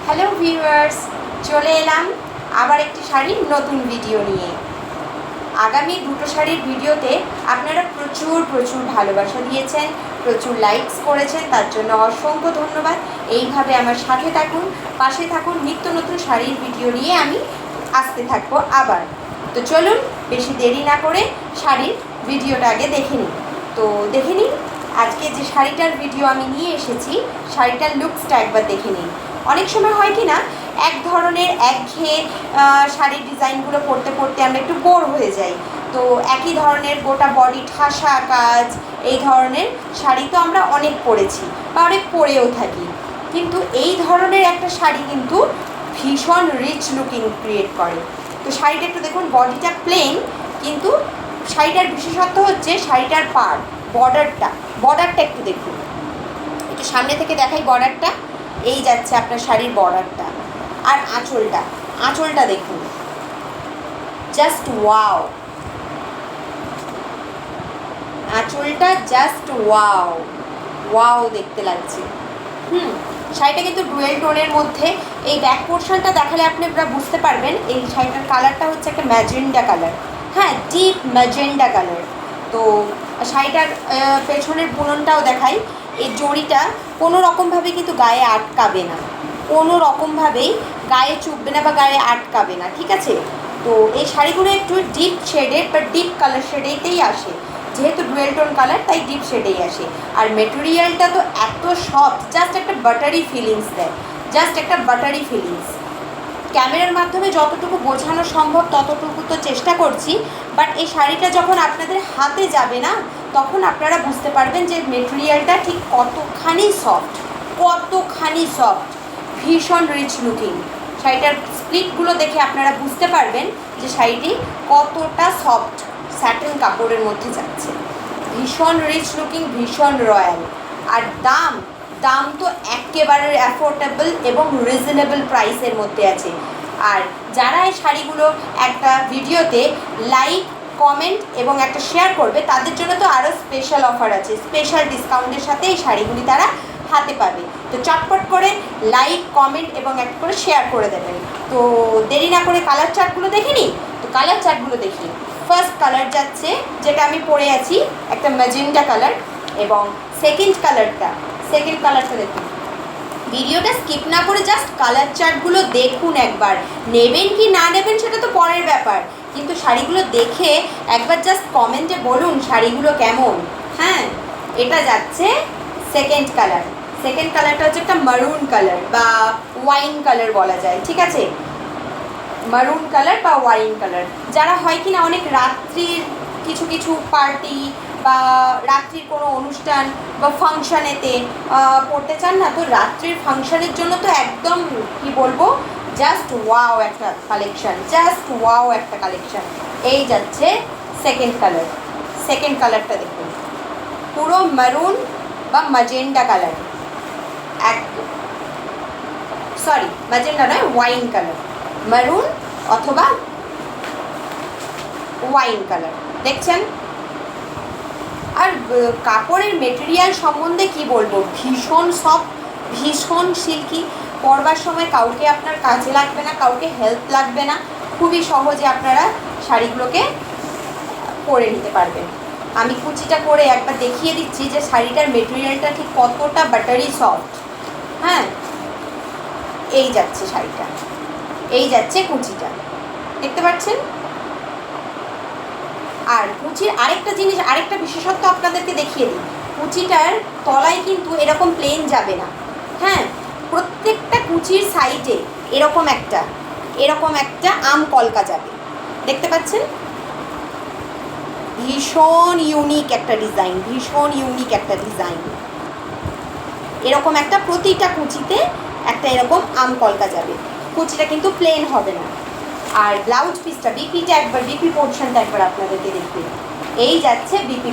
Hello viewers, চলে এলাম আবার একটি শাড়ির নতুন ভিডিও নিয়ে। আগামী দুটো শাড়ির ভিডিওতে আপনারা প্রচুর ভালোবাসা দিয়েছেন, প্রচুর লাইকস করেছেন, তার জন্য অসংখ্য ধন্যবাদ। এইভাবে আমার সাথে থাকুন, পাশে থাকুন, নিত্য নতুন শাড়ির ভিডিও নিয়ে আমি আসতে থাকবো আবার। তো চলুন বেশি দেরি না করে শাড়ির ভিডিওটা আগে দেখে নিই। তো দেখে নিন আজকে যে শাড়িটার ভিডিও আমি নিয়ে এসেছি, শাড়িটার লুকসটা একবার দেখে নিন। অনেক সময় হয় কি না, এক ধরনের একঘেয়ে শাড়ির ডিজাইনগুলো পরতে পরতে আমরা একটু বোর হয়ে যাই। তো একই ধরনের গোটা বডি ঠাসা কাজ এই ধরনের শাড়ি তো আমরা অনেক পরেছি বা অনেক পরেও থাকি, কিন্তু এই ধরনের একটা শাড়ি কিন্তু ভীষণ রিচ লুকিং ক্রিয়েট করে। তো শাড়িটা একটু দেখুন, বডিটা প্লেন, কিন্তু শাড়িটার বিশেষত্ব হচ্ছে শাড়িটার বর্ডারটা একটু দেখুন, একটু সামনে থেকে দেখাই বর্ডারটা। এই যাচ্ছে আপনার শাড়ির বর্ডারটা, আর আঁচলটা দেখুন, জাস্ট ওয়াও। আঁচলটা জাস্ট ওয়াও দেখতে লাগছে। শাড়িটা কিন্তু ডুয়েল টোনের মধ্যে। এই ব্যাক পোর্শনটা দেখালে আপনি বুঝতে পারবেন এই শাড়িটার কালারটা হচ্ছে একটা ম্যাজেন্ডা কালার, হ্যাঁ, ডিপ ম্যাজেন্ডা কালার। তো শাড়িটার পেছনের বুননটাও দেখাই। এই জড়িটা কোনো রকমভাবে কিন্তু গায়ে আটকাবে না, কোনো রকমভাবেই গায়ে চুপবে না বা গায়ে আটকাবে না, ঠিক আছে? তো এই শাড়িগুলো একটু ডিপ শেডেড বা ডিপ কালার শেডেতেই আসে, যেহেতু ডুয়েল টোন কালার তাই ডিপ শেডেই আসে। আর মেটেরিয়ালটা তো এত সফট, জাস্ট একটা বাটারি ফিলিংস দেয়, জাস্ট একটা বাটারি ফিলিংস। ক্যামেরার মাধ্যমে যতটুকু বোঝানো সম্ভব ততটুকু তো চেষ্টা করছি, বাট এই শাড়িটা যখন আপনাদের হাতে যাবে না, তখন আপনারা বুঝতে পারবেন যে মেটেরিয়ালটা ঠিক কতখানি সফট, ভীষণ রিচ লুকিং। শাড়িটার স্প্লিটগুলো দেখে আপনারা বুঝতে পারবেন যে শাড়িটি কতটা সফট স্যাটিন কাপড়ের মধ্যে যাচ্ছে। ভীষণ রিচ লুকিং, ভীষণ রয়্যাল। আর দাম তো একেবারে অ্যাফোর্ডেবল এবং রিজনেবল প্রাইসের মধ্যে আছে। আর যারা এই শাড়িগুলো একটা ভিডিওতে লাইক, কমেন্ট এবং একটা শেয়ার করবে, তাদের জন্য তো আরও স্পেশাল অফার আছে, স্পেশাল ডিসকাউন্টের সাথে এই শাড়িগুলি তারা হাতে পাবে। তো চটপট করে লাইক, কমেন্ট এবং একটা করে শেয়ার করে দেবেন। তো দেরি না করে কালার চার্টগুলো দেখে নিই। তো কালার চার্টগুলো দেখি। ফার্স্ট কালার যাচ্ছে, যেটা আমি পরে আছি, একটা ম্যাজেন্টা কালার। এবং সেকেন্ড কালারটা দেখুন। ভিডিওটা স্কিপ না করে জাস্ট কালার চার্টগুলো দেখুন একবার। নেবেন কি না নেবেন সেটা তো পরের ব্যাপার, কিন্তু শাড়িগুলো দেখে একবার জাস্ট কমেন্টে বলুন শাড়িগুলো কেমন। হ্যাঁ, এটা যাচ্ছে সেকেন্ড কালারটা হচ্ছে একটা মারুন কালার বা ওয়াইন কালার বলা যায়, ঠিক আছে? মারুন কালার বা ওয়াইন কালার। যারা হয় কি না অনেক রাত্রির কিছু পার্টি বা রাত্রির কোনো অনুষ্ঠান বা ফাংশানেতে পড়তে চান না, তো রাত্রির ফাংশানের জন্য তো একদম কি বলবো, জাস্ট ওয়াও একটা কালেকশন। এই যাচ্ছে সেকেন্ড কালারটা দেখুন, পুরো মারুন বা ম্যাজেন্ডা কালার, ম্যাজেন্ডা নয়, ওয়াইন কালার, মারুন অথবা ওয়াইন কালার, দেখছেন? আর কাপড়ের মেটেরিয়াল সম্বন্ধে কি বলবো, ভীষণ সফট, ভীষণ সিল্কি। পরবার সময় কাউকে আপনার কাজে লাগবে না, কাউকে হেল্প লাগবে না, খুবই সহজে আপনারা শাড়িগুলোকে পরে নিতে পারবেন। আমি কুচিটা করে একবার দেখিয়ে দিচ্ছি যে শাড়িটার মেটেরিয়ালটা ঠিক কতটা বাটারি সফট। হ্যাঁ, এই যাচ্ছে শাড়িটা, এই যাচ্ছে কুচিটা, দেখতে পাচ্ছেন? আর কুচির আরেকটা বিশেষত্ব আপনাদেরকে দেখিয়ে দিই। কুচিটার তলায় কিন্তু এরকম প্লেন যাবে না, হ্যাঁ, প্রত্যেকটা কুচির সাইডে এরকম একটা আম কলকা যাবে, দেখতে পাচ্ছেন? ভীষণ ইউনিক একটা ডিজাইন, এরকম একটা প্রতিটা কুচিতে একটা এরকম আম কলকা যাবে। কুচিটা কিন্তু প্লেন হবে না। আর ব্লাউজ পিসটা, বিপি পোর্শনটা একবার আপনাদেরকে দেখবে। এই যাচ্ছে বিপি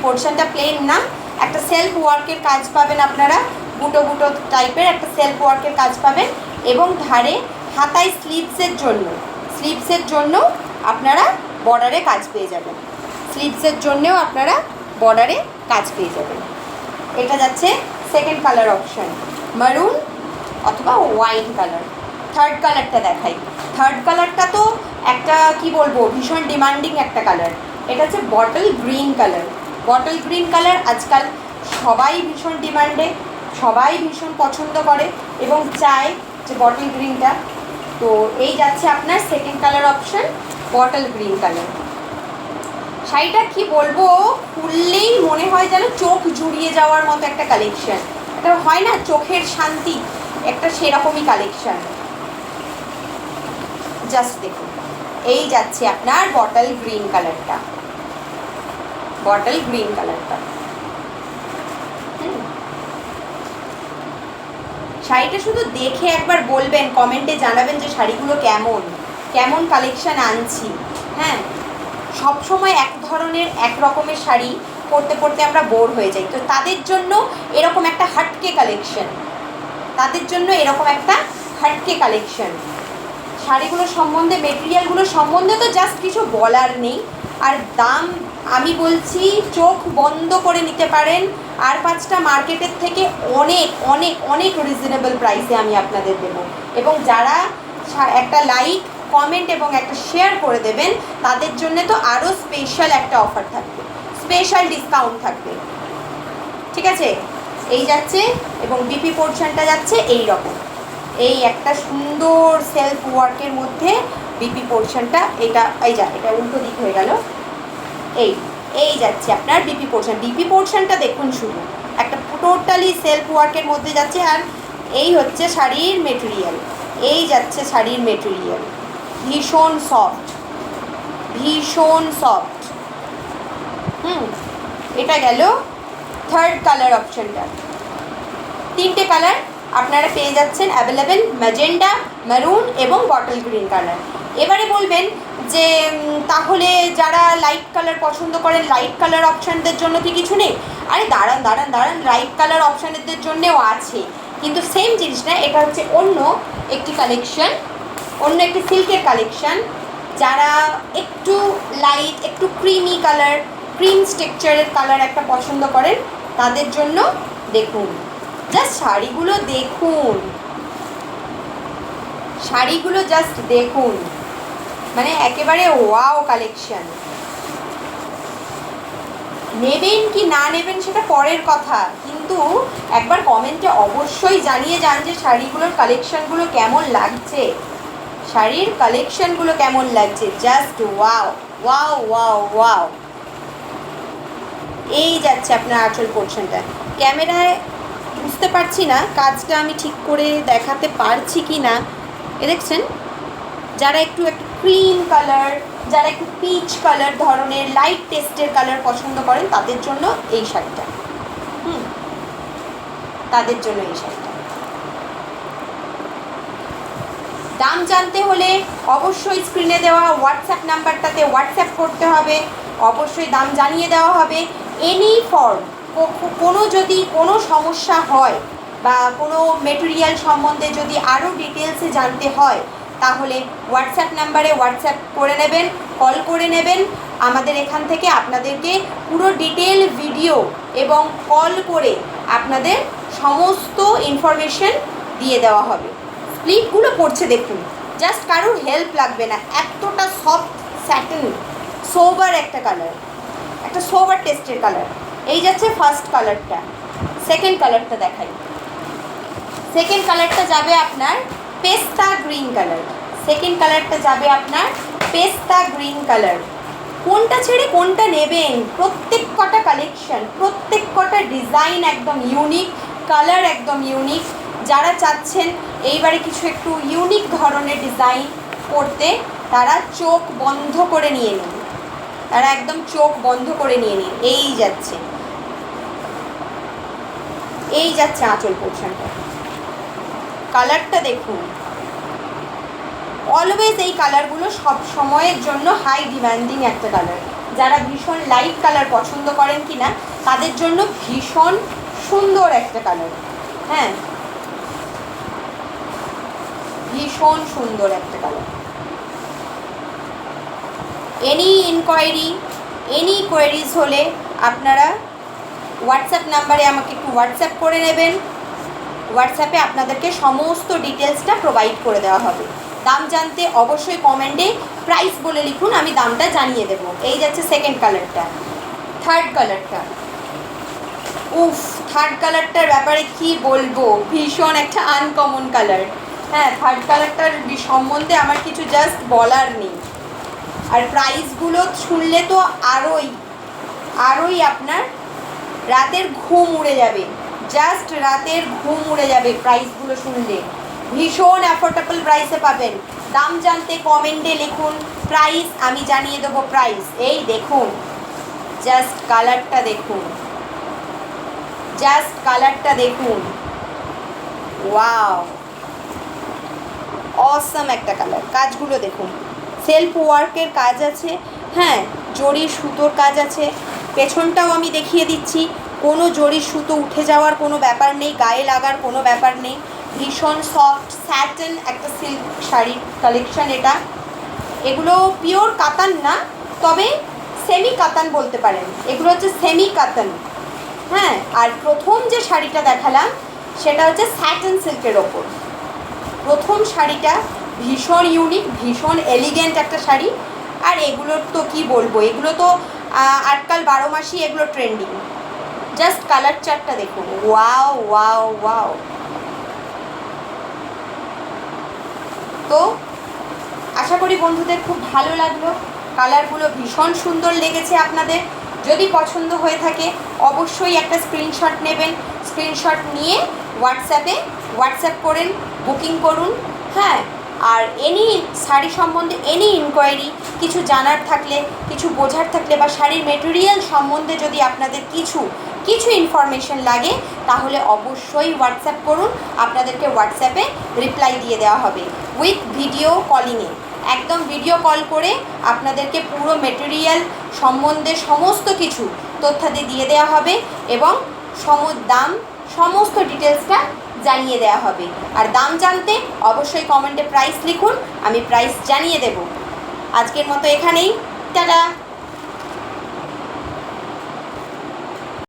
পোর্শনটা প্লেন না, একটা সেলফ ওয়ার্কের কাজ পাবেন আপনারা, বুটো টাইপের একটা সেলফ ওয়ার্কের কাজ পাবেন। এবং ধারে হাতায় স্লিভসের জন্য আপনারা বর্ডারে কাজ পেয়ে যাবেন, এটা যাচ্ছে সেকেন্ড কালার অপশন। মারুন অথবা ওয়াইন কালার। থার্ড কালারটা দেখাই। থার্ড কালারটা তো একটা কি বলবো, ভীষণ ডিমান্ডিং একটা কালার। এটা হচ্ছে bottle green colour. Bottle green colour আজকাল সবাই ভীষণ ডিমান্ডে, সবাই ভীষণ পছন্দ করে এবং চায় যে বটল গ্রিনটা। তো এই যাচ্ছে আপনার second colour option, bottle green colour. শাড়িটা কি বলবো, খুললেই মনে হয় যেন চোখ জুড়িয়ে যাওয়ার মতো একটা কালেকশন। এটা হয় না চোখের শান্তি, একটা সেরকমই কালেকশন। জাস্ট দেখুন, এই যাচ্ছে আপনার বটল গ্রিন কালারটা, বটল গ্রিন কালারটা। শাড়িটা শুধু দেখে একবার বলবেন, কমেন্টে জানাবেন যে শাড়িগুলো কেমন কেমন কালেকশন আনছি। হ্যাঁ, সব সময় এক ধরনের এক রকমের শাড়ি পরতে পরতে আমরা বোর হয়ে যাই। তো তাদের জন্য এরকম একটা হাটকে কালেকশন, তাদের জন্য এরকম একটা হাটকে কালেকশন। শাড়িগুলোর সম্বন্ধে, মেটেরিয়ালগুলোর সম্বন্ধে তো জাস্ট কিছু বলার নেই। আর দাম আমি বলছি চোখ বন্ধ করে নিতে পারেন। আর 5টা মার্কেটের থেকে অনেক অনেক অনেক রিজনেবল প্রাইসে আমি আপনাদের দেবো। এবং যারা একটা লাইক, কমেন্ট এবং একটা শেয়ার করে দেবেন, তাদের জন্য তো আরও স্পেশাল একটা অফার থাকবে, স্পেশাল ডিসকাউন্ট থাকবে। ঠিক আছে, এই যাচ্ছে এবং বিপি পোর্শনটা যাচ্ছে এই রকম, এই একটা সুন্দর সেলফ ওয়ার্কের মধ্যে বিপি পোর্শনটা। এটা এই যা, এটা উল্টো দিক হয়ে গেল। এই যাচ্ছে আপনার বিপি পোর্শন। বিপি পোর্শনটা দেখুন, শুধু একটা টোটালি সেলফ ওয়ার্কের মধ্যে যাচ্ছে। আর এই হচ্ছে শাড়ির মেটেরিয়াল, এই যাচ্ছে শাড়ির মেটেরিয়াল, ভীষণ সফট, ভীষণ সফট। এটা গেল থার্ড কালার অপশনটা। 3টে কালার আপনারা পেয়ে যাচ্ছেন অ্যাভেলেবেল, ম্যাজেন্ডা, মেরুন এবং বটল গ্রিন কালার। এবারে বলবেন যে তাহলে যারা লাইট কালার পছন্দ করেন, লাইট কালার অপশানদের জন্য কি কিছু নেই? আরে দাঁড়ান দাঁড়ান দাঁড়ান, লাইট কালার অপশানদের জন্যেও আছে, কিন্তু সেম জিনিস না। এটা হচ্ছে অন্য একটি কালেকশন, অন্য একটি সিল্কের কালেকশন। যারা একটু লাইট, একটু ক্রিমি কালার, ক্রিম স্ট্রাকচারের কালার একটা পছন্দ করেন, তাদের জন্য দেখুন, জাস্ট শাড়িগুলো দেখুন, শাড়িগুলো জাস্ট দেখুন, মানে একেবারে ওয়াও কালেকশন। নেবেন কি না নেবেন সেটা পরের কথা, কিন্তু একবার কমেন্টে অবশ্যই জানিয়ে যান যে শাড়িগুলোর কালেকশনগুলো কেমন লাগছে, শাড়ির কালেকশনগুলো কেমন লাগছে। Just wow wow wow wow. এই যাচ্ছে আপনার আঁচল পোর্শনটা। ক্যামেরায় বুঝতে পারছি না কাজটা আমি ঠিক করে দেখাতে পারছি কি না। এ দেখছেন, যারা একটু ক্রিম কালার, যারা একটু পিচ কালার ধরনের লাইট টেস্টের কালার পছন্দ করেন, তাদের জন্য এই শাড়িটা, তাদের জন্য এই শাড়িটা। দাম জানতে হলে অবশ্যই স্ক্রিনে দেওয়া হোয়াটসঅ্যাপ নাম্বারটাতে হোয়াটসঅ্যাপ করতে হবে, অবশ্যই দাম জানিয়ে দেওয়া হবে। এনি ফর্ম, যদি কোনো সমস্যা হয় বা কোনো মেটেরিয়াল সম্বন্ধে যদি আরও ডিটেলসে জানতে হয়, তাহলে হোয়াটসঅ্যাপ নাম্বারে হোয়াটসঅ্যাপ করে নেবেন, কল করে নেবেন। আমাদের এখান থেকে আপনাদেরকে পুরো ডিটেল ভিডিও এবং কল করে আপনাদের সমস্ত ইনফরমেশন দিয়ে দেওয়া হবে। স্প্লিটগুলো পড়ছে দেখুন, জাস্ট কারোর হেল্প লাগবে না, এতটা সফট স্যাটিন সোবার একটা কালার, একটা সোবার টেস্টের কালার। এই যাচ্ছে ফার্স্ট কালারটা। সেকেন্ড কালারটা দেখাই। সেকেন্ড কালারটা যাবে আপনার পেস্তা গ্রিন কালার। সেকেন্ড কালারটা যাবে আপনার পেস্তা গ্রিন কালার। কোনটা ছেড়ে কোনটা নেবেন, প্রত্যেক কটা কালেকশন, প্রত্যেক কটা ডিজাইন একদম ইউনিক, কালার একদম ইউনিক। যারা চাচ্ছেন এইবারে কিছু একটু ইউনিক ধরনের ডিজাইন করতে, তারা চোখ বন্ধ করে নিয়ে নিন, তারা একদম চোখ বন্ধ করে নিয়ে নিন। এই যাচ্ছে, এই যাচ্ছে আঁচল পোর্শনটা। কালারটা দেখুন, অলওয়েজ এই কালারগুলো সব সময়ের জন্য হাই ডিমান্ডিং একটা কালার। যারা ভীষণ লাইট কালার পছন্দ করেন কি না, তাদের জন্য ভীষণ সুন্দর একটা কালার। হ্যাঁ, ভীষণ সুন্দর একটা colour. Any inquiry, any queries হলে আপনারা হোয়াটসঅ্যাপ নাম্বারে আমাকে একটু হোয়াটসঅ্যাপ করে নেবেন। হোয়াটসঅ্যাপে আপনাদেরকে সমস্ত ডিটেলসটা প্রোভাইড করে দেওয়া হবে। দাম জানতে অবশ্যই কমেন্টে প্রাইস বলে লিখুন, আমি দামটা জানিয়ে দেবো। এই যাচ্ছে সেকেন্ড কালারটা। থার্ড কালারটা, উফ, থার্ড কালারটার ব্যাপারে কি বলবো, ভীষণ একটা আনকমন কালার। হ্যাঁ, থার্ড কালারটার সম্বন্ধে আমার কিছু জাস্ট বলার নেই। আর প্রাইসগুলো শুনলে তো আরোই আপনার রাতের ঘুম উড়ে যাবে, জাস্ট রাতের ঘুম উড়ে যাবে প্রাইসগুলো শুনলে। ভীষণ অ্যাফোর্ডেবল প্রাইসে পাবেন। দাম জানতে কমেন্টে লিখুন প্রাইস, আমি জানিয়ে দেবো প্রাইস। এই দেখুন, জাস্ট কালারটা দেখুন, জাস্ট কালারটা দেখুন, ওয়াও, অসম একটা কালার। কাজগুলো দেখুন, সেলফ ওয়ার্কের কাজ আছে, হ্যাঁ, জরির সুতোর কাজ আছে। পেছনটাও আমি দেখিয়ে দিচ্ছি, কোনো জরির সুতো উঠে যাওয়ার কোনো ব্যাপার নেই, গায়ে লাগার কোনো ব্যাপার নেই। ভীষণ সফট স্যাটেন একটা সিল্ক শাড়ির কালেকশন এটা। এগুলো পিওর কাতান না, তবে সেমি কাতান বলতে পারেন, এগুলো হচ্ছে সেমি কাতান। হ্যাঁ, আর প্রথম যে শাড়িটা দেখালাম সেটা হচ্ছে স্যাটেন সিল্কের ওপর। প্রথম শাড়িটা ভীষণ ইউনিক, ভীষণ এলিগেন্ট একটা শাড়ি। আর এগুলোর তো কি বলবো, এগুলো তো আজকাল 12 মাসই এগুলো ট্রেন্ডিং। জাস্ট কালার চার্টটা দেখুন, ওয়াও ওয়াও ওয়াও। তো আশা করি বন্ধুদের খুব ভালো লাগলো, কালারগুলো ভীষণ সুন্দর লেগেছে আপনাদের। যদি পছন্দ হয়ে থাকে অবশ্যই একটা স্ক্রিনশট নেবেন, স্ক্রিনশট নিয়ে হোয়াটসঅ্যাপ করেন, বুকিং করুন। হ্যাঁ, আর এনি শাড়ি সম্বন্ধে এনি ইনকোয়ারি, কিছু জানার থাকলে, কিছু বোঝার থাকলে, বা শাড়ির মেটেরিয়াল সম্বন্ধে যদি আপনাদের কিছু ইনফরমেশন লাগে তাহলে অবশ্যই হোয়াটসঅ্যাপ করুন, আপনাদেরকে হোয়াটসঅ্যাপে রিপ্লাই দিয়ে দেওয়া হবে উইথ ভিডিও কলিংয়ে। একদম ভিডিও কল করে আপনাদেরকে পুরো মেটেরিয়াল সম্বন্ধে সমস্ত কিছু তথ্যাদি দিয়ে দেওয়া হবে এবং দাম সমস্ত ডিটেলসটা জানিয়ে দেওয়া হবে। আর দাম জানতে অবশ্যই কমেন্টে প্রাইস লিখুন, আমি প্রাইস জানিয়ে দেব। আজকের মতো এখানেই, টাটা।